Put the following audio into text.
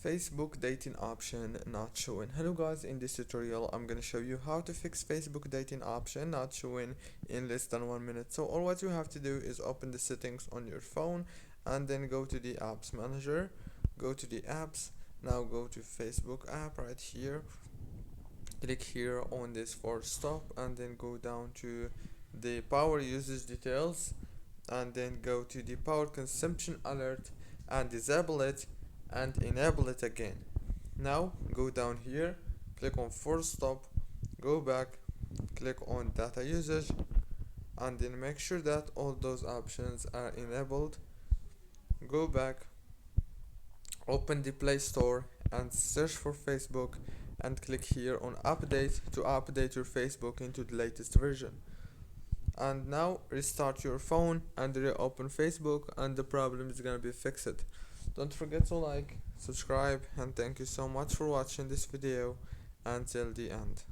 Facebook dating option not showing. Hello guys, in this tutorial I'm gonna show you how to fix Facebook dating option not showing in less than 1 minute. So all what you have to do is open the settings on your phone and then go to the apps manager, go to the apps, now go to Facebook app right here, click here on this for stop and then go down to the power usage details and then go to the power consumption alert and disable it and enable it again. Now go down here, click on force stop, go back, click on data usage and then make sure that all those options are enabled. Go back, open the Play Store and search for Facebook and click here on update to update your Facebook into the latest version. And now restart your phone and reopen Facebook and the problem is gonna be fixed. Don't forget to like, subscribe, and thank you so much for watching this video until the end.